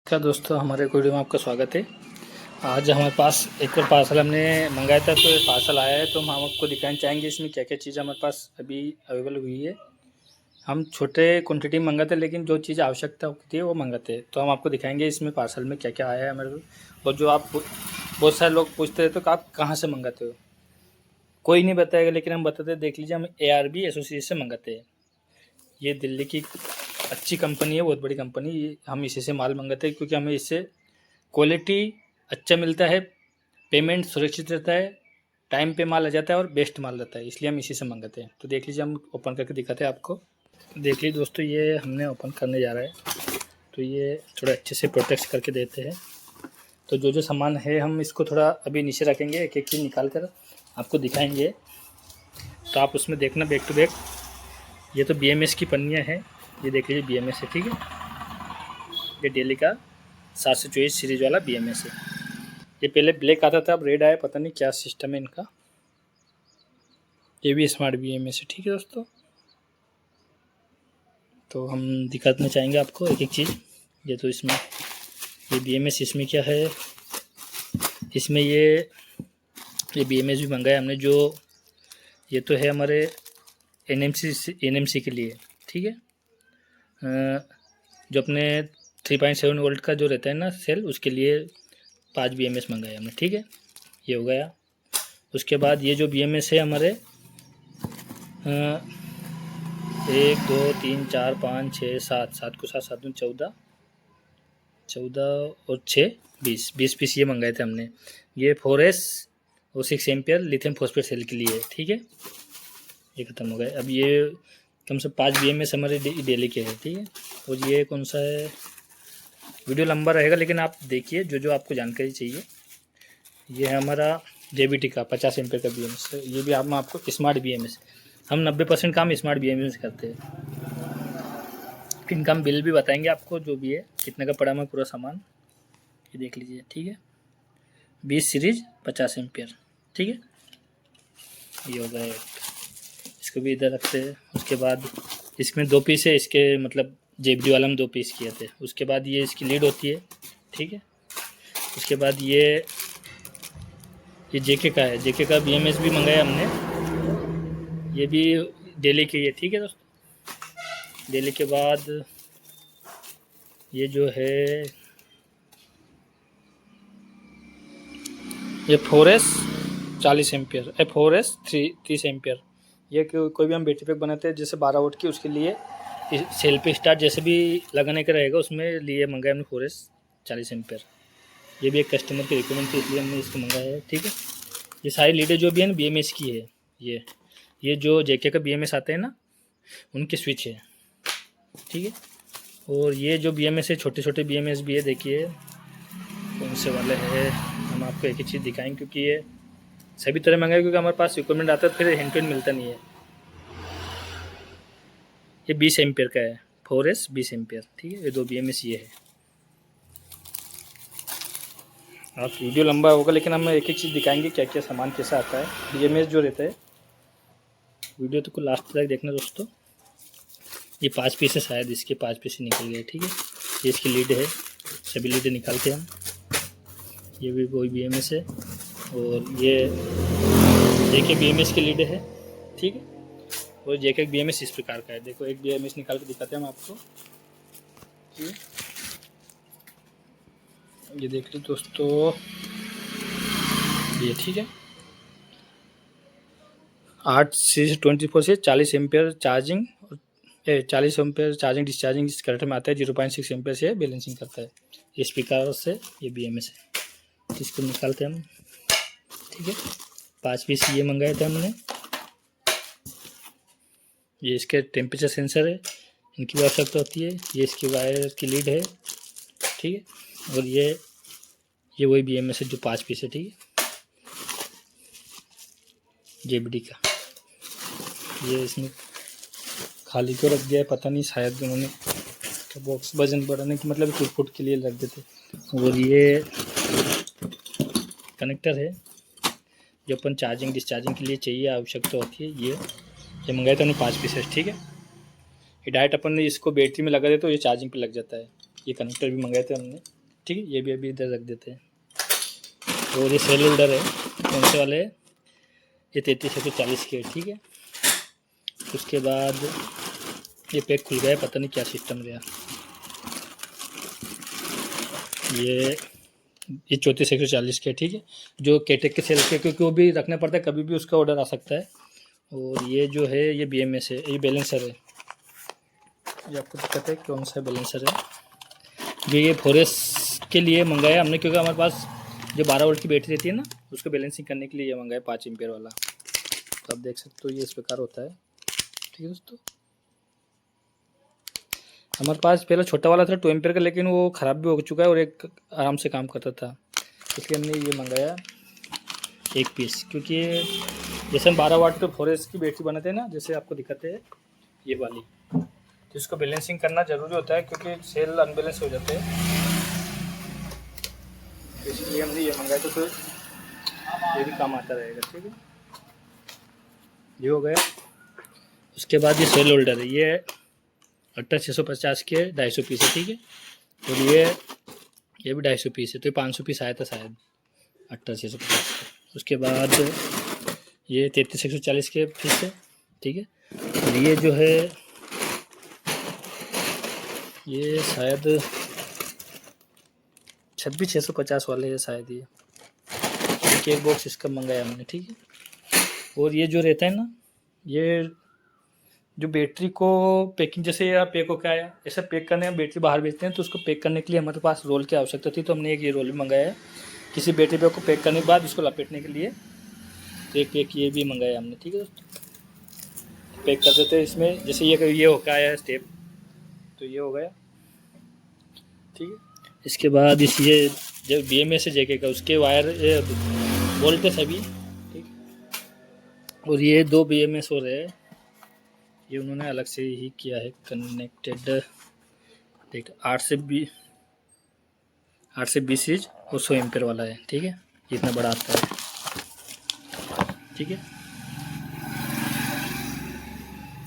क्या दोस्तों, हमारे वीडियो में आपका स्वागत है। आज हमारे पास एक और पार्सल हमने मंगाया था, तो ये पार्सल आया है, तो हम आपको दिखाना चाहेंगे इसमें क्या क्या चीज़ हमारे पास अभी अवेलेबल हुई है। हम छोटे क्वांटिटी में मंगाते हैं, लेकिन जो चीज़ आवश्यकता होती है वो मंगाते हैं। तो हम आपको दिखाएंगे इसमें पार्सल में क्या क्या आया है हमारे को। और जो आप बहुत सारे लोग पूछते हैं तो आप कहाँ से मंगाते हो, कोई नहीं बताएगा, लेकिन हम बताते हैं। देख लीजिए, हम ARB एसोसिएशन से मंगाते हैं। ये दिल्ली की अच्छी कंपनी है, बहुत बड़ी कंपनी। हम इसी से माल मंगाते हैं, क्योंकि हमें इससे क्वालिटी अच्छा मिलता है, पेमेंट सुरक्षित रहता है, टाइम पे माल आ जाता है और बेस्ट माल रहता है, इसलिए हम इसी से मंगाते हैं। तो देख लीजिए, हम ओपन करके दिखाते हैं आपको। देख लीजिए दोस्तों, ये हमने ओपन करने जा रहा है, तो ये थोड़ा अच्छे से प्रोटेक्ट करके देते हैं। तो जो जो सामान है हम इसको थोड़ा अभी नीचे रखेंगे, एक एक चीज़ निकाल कर आपको दिखाएंगे, तो आप उसमें देखना बैक टू बैक। ये तो BMS की पन्नियाँ हैं, ये देख लीजिए BMS है, ठीक है। ये डेली का 724 सीरीज वाला BMS है। ये पहले ब्लैक आता था, अब रेड आया, पता नहीं क्या सिस्टम है इनका। ये भी स्मार्ट BMS है, ठीक है दोस्तों। तो हम दिखाना चाहेंगे आपको एक एक चीज़। ये तो इसमें ये BMS, इसमें क्या है, इसमें ये BMS भी मंगाया हमने। जो ये तो है हमारे NMC के लिए, ठीक है। जो अपने 3.7 वोल्ट का जो रहता है ना सेल, उसके लिए 5 BMS मंगाया हमने, ठीक है। ये हो गया। उसके बाद ये जो BMS है हमारे 1 2 3 4 5 6 7, 7 को 7 7 14 14 और 6 20 पीस ये मंगाए थे हमने। ये 4S और 6 एम्पियर लिथियम फॉस्फेट सेल के लिए, ठीक है। ये ख़त्म हो गए। अब ये कम से 5 BMS हमारे डेली के हैं, ठीक है। और ये कौन सा है, वीडियो लंबा रहेगा, लेकिन आप देखिए जो जो आपको जानकारी चाहिए। ये है हमारा JBT का 50 एम्पियर का BMS। ये भी हम आपको स्मार्ट BMS, हम 90% काम स्मार्ट BMS करते हैं। इनका हम बिल भी बताएंगे आपको, जो भी है कितने का पड़ा हमें पूरा सामान। ये देख लीजिए, ठीक है। 20 सीरीज 50 एम्पियर, ठीक है। ये हो गया, इसको भी इधर रखते हैं। उसके बाद इसमें 2 पीस है, इसके मतलब JBT वाला में 2 पीस किए थे। उसके बाद ये इसकी लीड होती है, ठीक है। उसके बाद ये JK का है, JK का BMS भी मंगाया हमने। ये भी डेली के, ये ठीक है दोस्तों। डेली के बाद ये जो है ये 4S 40 एम्पियर, 4S 30 एम्पियर। ये कोई भी हम बैटरी पैक बनाते हैं जैसे 12 वोल्ट की, उसके लिए सेल पे स्टार्ट जैसे भी लगाने का रहेगा, उसमें लिए मंगाया हमने 4S 40 एम्पियर। ये भी एक कस्टमर की रिक्वायरमेंट थी, इसलिए हमने इसको मंगाया है, ठीक है। ये सारी लीडें जो भी है ना BMS की है। ये जो JK का BMS आते हैं ना, उनके स्विच है, ठीक है। और ये जो BMS है, छोटे छोटे BMS भी है, देखिए कौन से वाले हैं। हम आपको एक ही चीज़ दिखाएंगे, क्योंकि ये सभी तरह मंगाए, क्योंकि हमारे पास रिक्वायरमेंट आता है, फिर हैंड टू हैंड मिलता नहीं है। ये 20 एम्पियर का है, 4S 20 एम्पियर, ठीक है। ये 2 BMS ये है। आप वीडियो लंबा होगा, लेकिन हम एक एक चीज़ दिखाएंगे क्या क्या सामान कैसा आता है। BMS जो रहता है, वीडियो तो को लास्ट तक देखना दोस्तों। ये 5 पीस है, शायद इसके 5 पीस निकल गए, ठीक है। ये इसकी लीड है, सभी लीडें निकालते हैं हम। ये भी कोई BMS है, और ये JK BMS की लीड है, ठीक है। और JK BMS इस प्रकार का है, देखो एक BMS निकाल के दिखाते हैं हम आपको। ये देख लो दोस्तों, ये ठीक है। 8 से 24 से 40 ampere charging, 40 ampere charging discharging इस करंट में आता है। 0.6 एम्पियर से बैलेंसिंग करता है। ये स्पीकर से ये BMS है, इसको निकालते हैं हम, ठीक है। 5 पीस ये मंगाए थे हमने। ये इसके टेम्परेचर सेंसर है, इनकी भी आवश्यकता होती है। ये इसकी वायर की लीड है, ठीक है। और ये वही BMS है जो 5 पीस है, ठीक है। JBT का ये इसमें खाली क्यों रख दिया है पता नहीं, शायद उन्होंने बॉक्स वजन बढ़ाने की मतलब टूट के लिए रख देते। और ये कनेक्टर है जो अपन चार्जिंग डिस्चार्जिंग के लिए चाहिए, आवश्यकता होती है। ये मंगाए थे हमने 5 पीसेस, ठीक है। ये डायरेक्ट अपन इसको बैटरी में लगा देते तो ये चार्जिंग पे लग जाता है। ये कनेक्टर भी मंगाए थे हमने, ठीक है। ये भी अभी इधर रख देते हैं। और ये सेल होल्डर है, कौन से वाले, ये 3340 के, ठीक है। उसके बाद ये पैक खुल गया, पता नहीं क्या सिस्टम रहा। ये 3440 के, ठीक है, जो केटेक के सेल के, क्योंकि वो भी रखना पड़ता है, कभी भी उसका ऑर्डर आ सकता है। और ये जो है ये BMS है, ये बैलेंसर है। ये आपको दिक्कत है कौन सा बैलेंसर है। ये फॉरेस्ट के लिए मंगाया हमने, क्योंकि हमारे पास जो 12 वोल्ट की बैटरी रहती है ना, उसको बैलेंसिंग करने के लिए ये मंगाया 5 एम्पियर वाला। तो आप देख सकते हो ये इस प्रकार होता है, ठीक है दोस्तों। हमारे पास पहले छोटा वाला था 2 एम्पियर का, लेकिन वो ख़राब भी हो चुका है और एक आराम से काम करता था, इसलिए हमने ये मंगाया 1 पीस। क्योंकि जैसे हम 12 वाट के फॉरेस्ट की बैटरी बनाते हैं ना, जैसे आपको दिखाते हैं ये वाली, तो इसको बैलेंसिंग करना ज़रूरी होता है, क्योंकि सेल अनबैलेंस हो जाते हैं। इसलिए हमने ये मंगाया, तो फिर ये भी काम आता रहेगा, ठीक है। ये हो गया। उसके बाद ये सेल होल्डर है, ये 650 के 250 पीस है, ठीक है। और ये भी 250 पीस है, तो ये 500 पीस आया था शायद 650 का। उसके बाद ये 3340 के पीस है, ठीक है। और ये जो है ये शायद 26650 वाले है शायद, ये एक बॉक्स इसका मंगाया हमने, ठीक है। और ये जो रहता है ना, ये जो बैटरी को पैकिंग, जैसे यार पैक हो क्या है, ऐसा पैक करने में बैटरी बाहर बेचते हैं, तो उसको पैक करने के लिए हमारे पास रोल की आवश्यकता थी, तो हमने एक ये रोल भी मंगाया है। किसी बैटरी पे को पैक करने के बाद उसको लपेटने के लिए एक ये भी मंगाया हमने, ठीक है दोस्तों। पैक कर देते हैं इसमें, जैसे ये हो क्या है स्टेप, तो ये हो गया, ठीक है। इसके बाद ये जब BMS है JK का, उसके वायर बोल्ट है सभी, ठीक। और ये 2 BMS हो रहे हैं, ये उन्होंने अलग से ही किया है कनेक्टेड, देख 8 से 20 सीरीज और 100 एम्पेयर वाला है, ठीक है। इतना बड़ा आता है, ठीक है।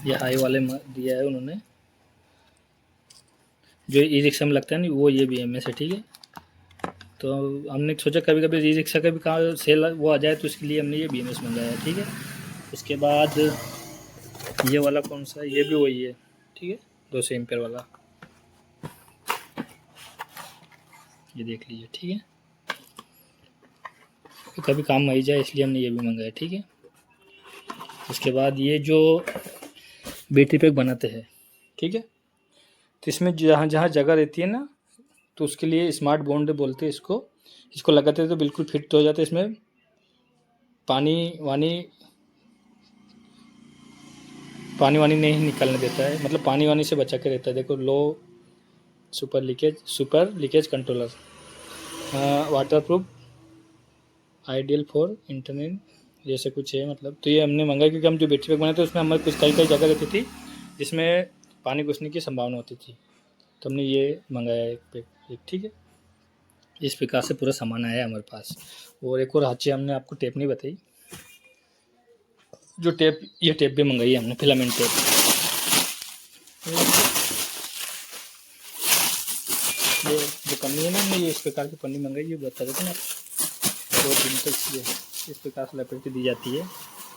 ये हाई वाले दिया है उन्होंने, जो ई-रिक्शा में लगता है ना, वो ये BMS है, ठीक है। तो हमने सोचा कभी कभी ई-रिक्शा का भी काम सेल वो आ जाए, तो इसके लिए हमने ये BMS मंगाया है, ठीक है। उसके बाद ये वाला कौन सा है, ये भी वही है, ठीक है, 200 एम्पेयर वाला, ये देख लीजिए, ठीक है। तो कभी काम आई जाए, इसलिए हमने ये भी मंगाया, ठीक है। उसके बाद ये जो बैटरी पैक बनाते हैं, ठीक है, तो इसमें जहाँ जहाँ जगह रहती है ना, तो उसके लिए स्मार्ट बॉन्ड बोलते हैं इसको लगाते हैं तो बिल्कुल फिट हो जाता है। इसमें पानी वानी नहीं निकलने देता है, मतलब पानी वानी से बचा के रहता है। देखो, लो super leakage controller, waterproof, ideal for internet, जैसे कुछ है मतलब। तो ये हमने मंगाया क्योंकि हम जो बैटरी पैक बनाए थे उसमें हमारे कुछ कई जगह रहती थी जिसमें पानी घुसने की संभावना होती थी, तो हमने ये मंगाया एक, ठीक है। इस प्रकार से पूरा सामान आया हमारे पास। और एक और अच्छी हमने आपको टेप नहीं बताई, जो टेप, ये टेप भी मंगाई है हमने, फिलामेंट टेप। ये जो कंपनी है ना, हमने ये इस प्रकार की पन्नी मंगाई, ये बता देते ना 2 दिन तक ये इस प्रकार से लपेट के दी जाती है,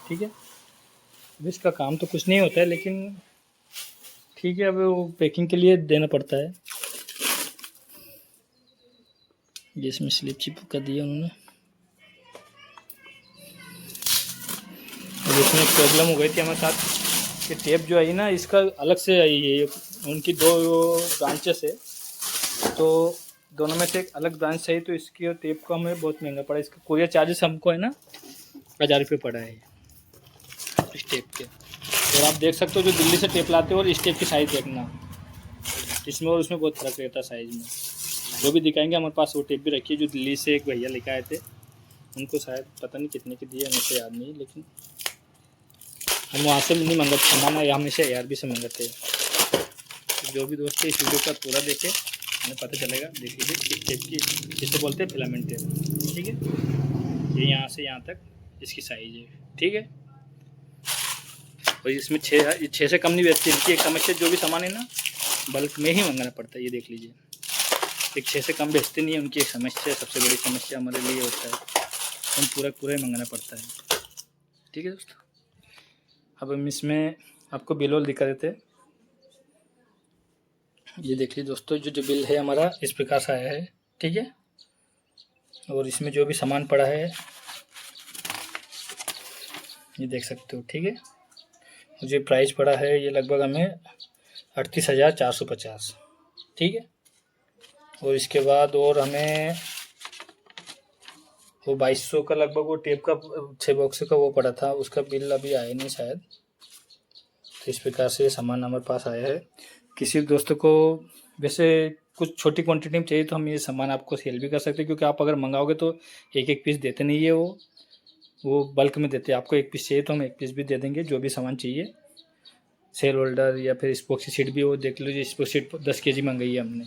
ठीक है। अब इसका काम तो कुछ नहीं होता है, लेकिन ठीक है, अब वो पैकिंग के लिए देना पड़ता है। जिसमें स्लिप चिपका दिया उन्होंने। और इसमें प्रॉब्लम हो गई थी हमारे साथ कि टेप जो आई ना, इसका अलग से आई है, उनकी 2 ब्रांचेस है, तो दोनों में से एक अलग ब्रांच चाहिए, तो इसकी टेप को हमें बहुत महंगा पड़ा। इसका कोरियर चार्जेस हमको है ना 1000 रुपये पड़ा है इस टेप के। और आप देख सकते हो जो दिल्ली से टेप लाते हो और इस टेप की साइज़ देखना, इसमें और उसमें बहुत फ़र्क रहता है साइज़ में। जो भी दिखाएंगे, हमारे पास वो टेप भी रखी है जो दिल्ली से एक भैया लेकर आए थे, उनको शायद पता नहीं कितने की दी है, मुझे याद नहीं, लेकिन हम वहाँ से नहीं मंगाते सामान, या हमेशा ARB से मंगाते हैं। तो जो भी दोस्त इस वीडियो का पूरा देखे, हमें पता चलेगा। देख लीजिए इस टेप की, जिसको बोलते हैं फिलामेंट टेप, ठीक है। ये यहाँ से यहाँ तक इसकी साइज़ है, ठीक है। और इसमें 6 से कम नहीं बेचती, इनकी एक समस्या जो भी सामान है ना, बल्क में ही मंगाना पड़ता है। ये देख लीजिए, एक 6 से कम बेचते नहीं है, उनकी एक समस्या, सबसे बड़ी समस्या हमारे लिए होता है, हम पूरा ही मंगाना पड़ता है। ठीक है दोस्तों, अब हम इसमें आपको बिल वॉल दिखा देते हैं। ये देखिए दोस्तों, जो बिल है हमारा इस प्रकार से आया है। ठीक है, और इसमें जो भी सामान पड़ा है ये देख सकते हो। ठीक है, मुझे प्राइस पड़ा है ये लगभग हमें 38,450। ठीक है, और इसके बाद और हमें वो 2200 का लगभग वो टेप का 6 बॉक्स का वो पड़ा था, उसका बिल अभी आया नहीं शायद। तो इस प्रकार से सामान हमारे पास आया है। किसी दोस्तों को वैसे कुछ छोटी क्वांटिटी में चाहिए तो हम ये सामान आपको सेल भी कर सकते हैं, क्योंकि आप अगर मंगाओगे तो एक एक पीस देते नहीं है, वो बल्क में देते हैं। आपको एक पीस चाहिए तो हम एक पीस भी दे देंगे, जो भी सामान चाहिए। सेल होल्डर या फिर स्पोक्सी सीट भी वो देख लीजिए, स्पोक्सी सीट 10 kg मंगाई है हमने,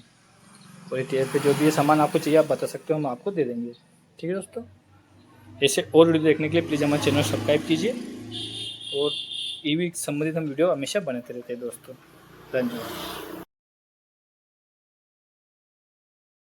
और ये टेप पे जो भी ये सामान आपको चाहिए आप बता सकते हो, हम आपको दे देंगे। ठीक है दोस्तों, ऐसे और वीडियो देखने के लिए प्लीज़ हमारे चैनल सब्सक्राइब कीजिए, और ईवी संबंधित हम वीडियो हमेशा बनाते रहते हैं दोस्तों। धन्यवाद।